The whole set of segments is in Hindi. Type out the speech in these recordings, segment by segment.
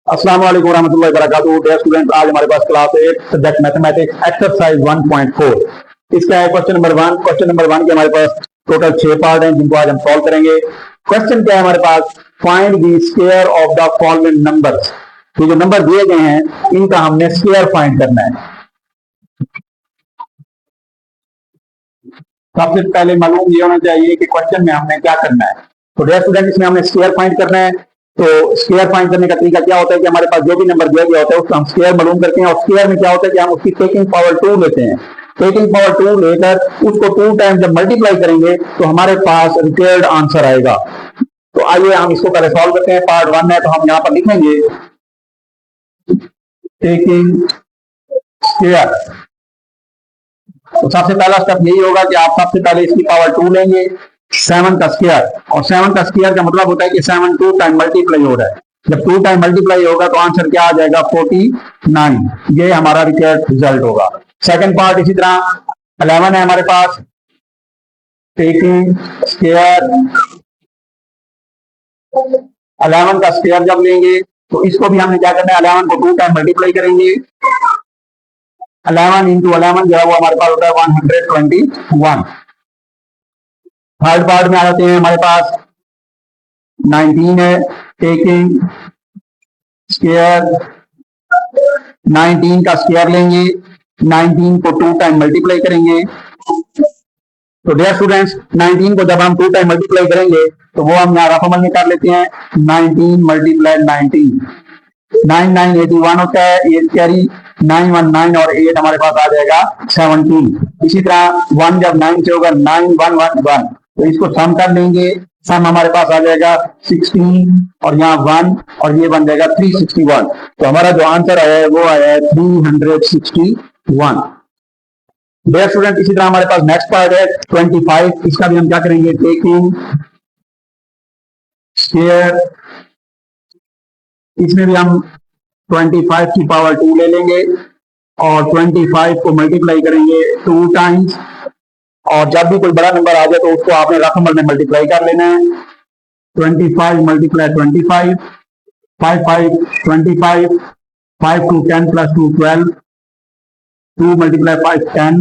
अस्सलाम वालेकुम रहमतुल्लाहि व बरकातुहू। डियर स्टूडेंट, आज हमारे पास क्लास 8 सब्जेक्ट मैथमेटिक्स एक्सरसाइज 1.4। इसका है क्वेश्चन नंबर 1। क्वेश्चन नंबर 1 के हमारे पास टोटल 6 पार्ट हैं जिनको आज हम सॉल्व करेंगे। क्वेश्चन क्या है हमारे पास, find the square of the following numbers. ये जो नंबर दिए गए हैं इनका हमने स्क्वायर फाइंड करना है। सबसे पहले मालूम ये होना चाहिए कि क्वेश्चन में हमने क्या करना है। तो डियर स्टूडेंट, इसमें हमने स्क्वायर फाइंड करना है। तो स्क्वायर फाइंड करने का तरीका क्या होता है कि हमारे पास जो भी नंबर दिया गया होता है उसका हम स्क्वायर मालूम करते हैं। और स्क्वायर में क्या होता है कि हम उसकी टेकिंग पावर 2 लेते हैं। टेकिंग पावर 2 लेकर उसको 2 टाइम जब मल्टीप्लाई करेंगे तो हमारे पास रिक्वायर्ड आंसर आएगा। तो आइए हम इसको पहले सॉल्व करते हैं। पार्ट 1 है तो हम यहाँ पर लिखेंगे टेकिंग स्क्वायर। तो सबसे पहला स्टेप यही होगा कि आप सबसे पहले इसकी पावर 2 लेंगे, 7 का स्क्वायर। और 7 का स्क्वायर का मतलब होता है कि 7 2 टाइम मल्टीप्लाई हो रहा है। जब 2 टाइम मल्टीप्लाई होगा तो आंसर क्या आ जाएगा, 49। ये हमारा रिक्वायर्ड रिजल्ट होगा। सेकंड पार्ट इसी तरह 11 है हमारे पास, टेकिंग स्क्वायर। 11 का स्क्वायर जब लेंगे तो इसको भी हमने क्या करना है, 11 को 2 टाइम मल्टीप्लाई करेंगे। 11 इंटू 11 जो है वो हमारे पास होता है 121। थर्ड पार्ट में आ जाते हैं हमारे पास 19 है, टेकिंग स्क्वायर। 19 का स्क्वायर लेंगे, 19 को 2 टाइम मल्टीप्लाई करेंगे। तो डियर स्टूडेंट्स, 19 को जब हम 2 टाइम मल्टीप्लाई करेंगे तो वो हम यहाँ रफअमल में कर लेते हैं। 19 मल्टीप्लाई 19, 9 9 81 होता है। 8 कैरी 9 1 9 और 8 हमारे पास आ जाएगा 17। इसी तरह 1 जब 9 से होगा 9 1 1 1, तो इसको सम कर लेंगे। सम हमारे पास आ जाएगा 16 और यहाँ 1 और ये बन जाएगा 361। तो हमारा जो आंसर आया है वो आया है 361। डियर स्टूडेंट, इसी तरह हमारे पास नेक्स्ट पार्ट है 25। इसका भी हम क्या करेंगे, टेकिंग स्क्वायर। इसमें भी हम 25 की पावर 2 ले लेंगे और 25 को मल्टीप्लाई करेंगे 2 टाइम्स। और जब भी कोई बड़ा नंबर आ जाए तो उसको आपने रकमल में मल्टीप्लाई कर लेना है। 25 मल्टीप्लाई 25, 5 5 25, 5 2 10 प्लस 2 12, 2 मल्टीप्लाई 5 10,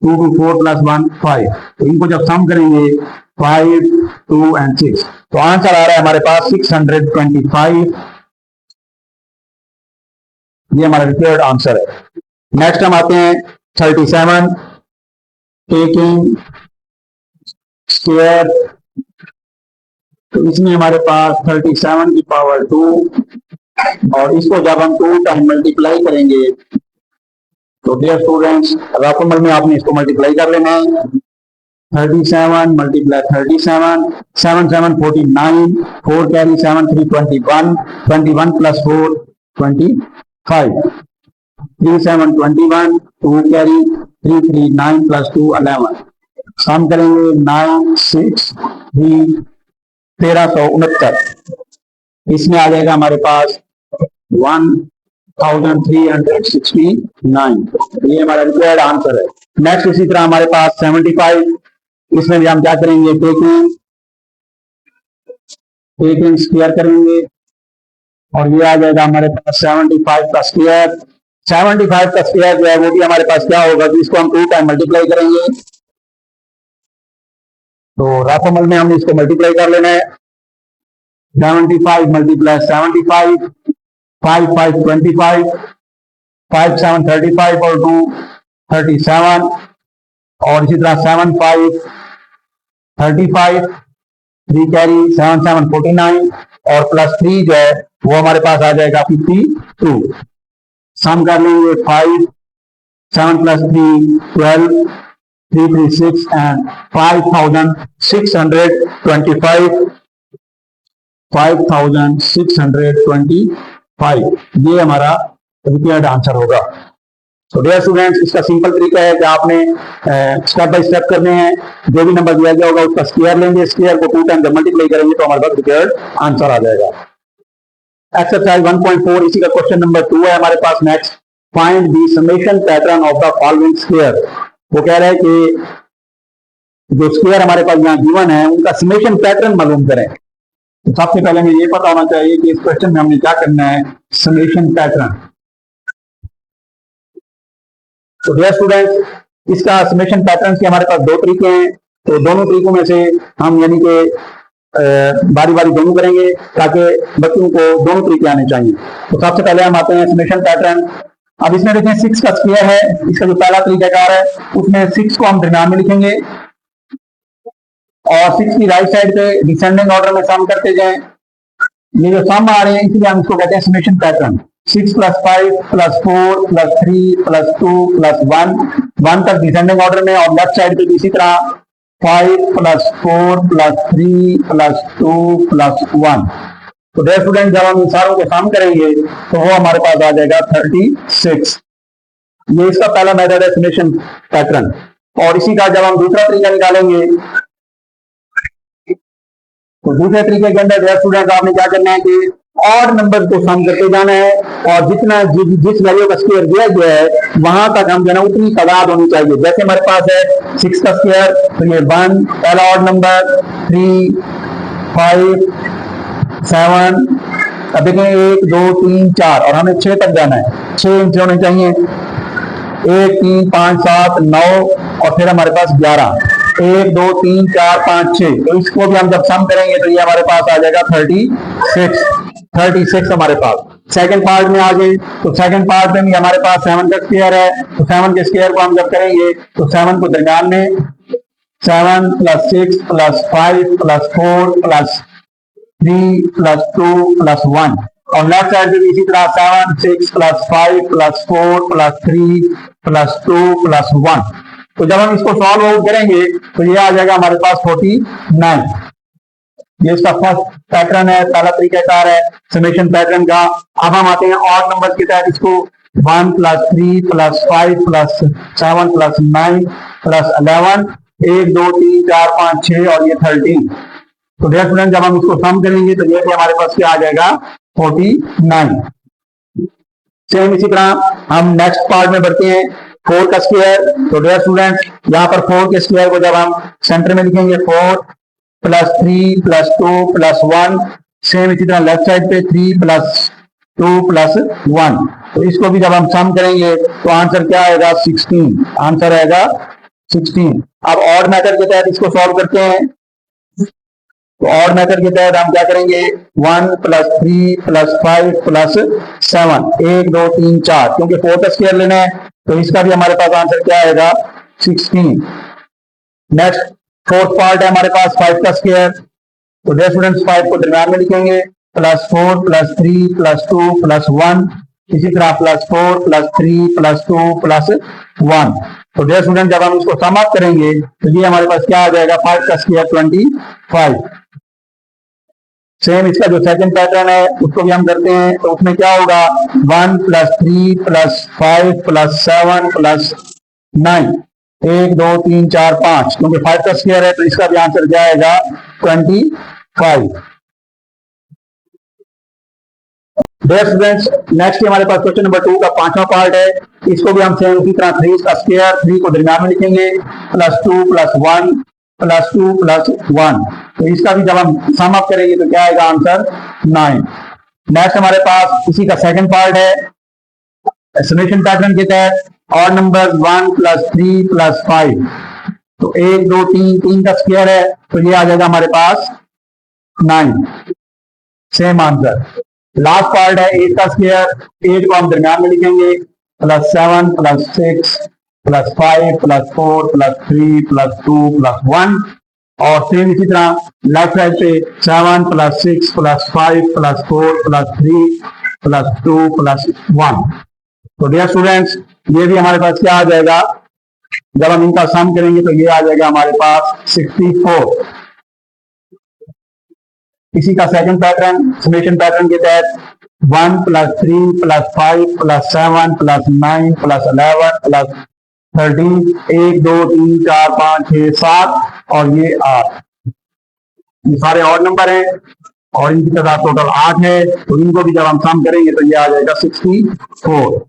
2 2 4 प्लस 1 5। तो इनको जब सम करेंगे 5 2 एंड 6, तो आंसर आ रहा है हमारे पास 625। ये हमारा रिक्वायर्ड आंसर है। नेक्स्ट हम आते हैं 37, टेकिंग स्क्वायर। तो इसमें हमारे पास 37 की पावर 2 और इसको जब हम 2 टाइम मल्टीप्लाई करेंगे तो डियर स्टूडेंट्स रकमल में आपने इसको मल्टीप्लाई कर लेना है। 37 multiply 37, 7 7 49, 4 carry 7 3 21, 21 plus 4 25, 3 7 21, 2 carry 3 3 9 plus 2 11। सम करेंगे 9 6 3 1369। इसमें आ जाएगा हमारे पास 1369। ये हमारा रिक्वायर्ड आंसर है। नेक्स्ट इसी तरह हमारे पास 75। इसमें भी हम क्या करेंगे, टेकिंग स्क्वायर करेंगे और ये आ जाएगा हमारे पास 75 का स्क्वायर। 75 का स्क्वायर जो है वो भी हमारे पास क्या होगा कि इसको हम 2 टाइम मल्टीप्लाई करेंगे। तो रकमल में हमने इसको मल्टीप्लाई कर लेना है। 75 मल्टीप्लाई 75, 5 5 25, 5 7 35 और 2 37 और इसी तरह 7 5 35, 3 कैरी 7 7 49 और प्लस 3 जो है वो हमारे पास आ जाएगा 52। सम कर लेंगे 5 7 प्लस 3 12, 3 3 6 एंड 5625, 5625। ये हमारा रिक्वायर्ड आंसर होगा। तो डियर स्टूडेंट्स, इसका सिंपल तरीका है कि आपने स्टेप बाय स्टेप करने हैं। जो भी नंबर दिया गया होगा उसका स्क्वायर लेंगे, स्क्वायर को 2 टाइम जब मल्टीप्लाई करेंगे तो हमारे पास रिक्वायर्ड आंसर आ जाएगा। एक्सरसाइज 1.4 इसी का क्वेश्चन नंबर 2 है हमारे पास। Next, find the summation pattern of the following square. वो कह रहा है कि जो स्क्वायर हमारे पास यहाँ गिवन है उनका समेशन पैटर्न मालूम करें। तो सबसे पहले हमें ये पता होना चाहिए कि इस क्वेश्चन में हमने क्या करना है, समेशन पैटर्न। तो डियर स्टूडेंट्स, इसका समेशन पैटर्न के हमारे पास दो तरीके हैं। तो दोनों तरीकों में से हम यानी कि बारी बारी दोनों करेंगे ताकि बच्चों को दोनों तरीके आने चाहिए। तो सबसे पहले हम आते हैं समेशन पैटर्न। अब इसमें देखें 6 का स्क्वायर है, इसका जो पहला तरीकाकार है उसमें 6 को हम दरम्यान में लिखेंगे और 6 की राइट साइड पे डिसेंडिंग ऑर्डर में सम करते जाएं। ये जो सम आ रहे हैं इसलिए हम इसको कहते हैं समेशन पैटर्न। 6 + 5 + 4 + 3 + 2 + 1 तक डिसेंडिंग ऑर्डर में, और लेफ्ट साइड पे भी इसी तरह 5 + 4 + 3 + 2 + 1। तो डियर स्टूडेंट, जब हम इन सारों को सम करेंगे तो वो हमारे पास आ जाएगा 36। ये इसका पहला मेथड है समेशन पैटर्न। और इसी का जब हम दूसरा तरीका निकालेंगे तो दूसरे तरीके के अंदर डियर स्टूडेंट आपने क्या करना है कि ऑड नंबर को सम करते जाना है, और जितना जिस वैल्यू का स्क्वायर दिया गया है वहां तक हम जो है उतनी तादाद होनी चाहिए। जैसे हमारे पास है 6 का स्क्वायर, तो ये 1 पहला ऑड नंबर, 3 5 7, अब देखें 1 2 3 4 और हमें 6 तक जाना है। 6 इंच होने चाहिए, 1 3 5 7 9 और फिर हमारे पास 11, 1 2 3 4 5 6। तो इसको भी हम जब सम करेंगे तो ये हमारे पास आ जाएगा 36 हमारे पास। सेकंड पार्ट में आ गए तो सेकंड पार्ट में भी हमारे पास 7 का स्क्वायर है, तो 7 के स्क्वायर को हम जब करेंगे तो 7 को दरम्यान में 7 + 6 + 5 + 4 + 3 + 2 + 1, और लेफ्ट साइड पे भी इसी तरह 7 6 + 5 + 4 + 3 + 2 + 1। तो जब हम इसको सॉल्व आउट करेंगे तो ये आ जाएगा हमारे पास 49। ये इसका फर्स्ट पैटर्न है, पहला तरीकाकार है समेशन पैटर्न का। अब हम आते हैं ऑड नंबर के तहत इसको 1 + 3 + 5 + 7 + 9 + 11, 1 2 3 4 5 6 और ये 13। तो डियर स्टूडेंट, जब हम इसको सम करेंगे तो ये भी हमारे पास क्या आ जाएगा 49। सेम इसी तरह हम नेक्स्ट पार्ट में बढ़ते हैं, 4 का स्क्वायर। तो डियर स्टूडेंट, यहाँ पर 4 के स्क्वायर को जब हम सेंटर में लिखेंगे 4 + 3 + 2 + 1, सेम इसी तरह लेफ्ट साइड पे 3 + 2 + 1। तो इसको भी जब हम सम करेंगे तो आंसर क्या आएगा 16, आंसर आएगा 16। अब ऑड मेथड के तहत इसको सॉल्व करते हैं। तो ऑड मेथड के तहत हम क्या करेंगे, 1 + 3 + 5 + 7, 1 2 3 4, क्योंकि 4 का स्क्वायर लेना है तो इसका भी हमारे पास आंसर क्या आएगा 16। नेक्स्ट फोर्थ पार्ट है हमारे पास 5 का स्क्वायर। तो डियर स्टूडेंट्स, 5 को दरम्यान में लिखेंगे, +4 + 3 + 2 + 1, इसी तरह +4 + 3 + 2 + 1। तो डियर स्टूडेंट, जब हम इसको सम अप करेंगे तो ये हमारे पास क्या आ जाएगा 5 का स्क्वायर 25। सेम इसका जो सेकंड पैटर्न है उसको भी हम करते हैं। तो उसमें क्या होगा 1 + 3 + 5 + 7 + 9, 1 2 3 4 5, क्योंकि 5 का स्क्वायर है तो इसका भी आंसर क्या आएगा 25। डियर स्टूडेंट्स, नेक्स्ट हमारे पास क्वेश्चन नंबर 2 का 5वां पार्ट है। इसको भी हम सेम उसी तरह 3 का स्क्वायर, 3 को दरम्यान में लिखेंगे, +2 + 1 +2 + 1। तो इसका भी जब हम सम अप करेंगे तो क्या आएगा आंसर 9। नेक्स्ट हमारे पास इसी का सेकंड पार्ट है समेशन पैटर्न के तहत, ऑड नंबर 1 + 3 + 5। तो 1 2 3, 3 का स्क्वायर है तो ये आ जाएगा हमारे पास 9, सेम आंसर। लास्ट पार्ट है 8 का स्क्वायर, 8 को हम दरम्यान में लिखेंगे, +7 + 6 + 5 + 4 + 3 + 2 + 1, और सेम इसी तरह लेफ्ट साइड पे 7 + 6 + 5 + 4 + 3 + 2 + 1। तो डियर स्टूडेंट्स, ये भी हमारे पास क्या आ जाएगा, जब हम इनका सम करेंगे तो ये आ जाएगा हमारे पास 64। इसी का सेकंड पैटर्न समेशन पैटर्न के तहत 1 + 3 + 5 + 7 + 9 + 11 + 13, 1 2 3 4 5 6 7 और ये 8। ये सारे और नंबर हैं और इनकी तादाद टोटल 8 है। तो इनको भी जब हम सम करेंगे तो ये आ जाएगा 64।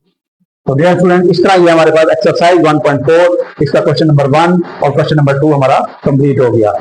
तो डियर स्टूडेंट, इस तरह ये हमारे पास एक्सरसाइज 1.4 इसका क्वेश्चन नंबर 1 और क्वेश्चन नंबर 2 हमारा कंप्लीट हो गया।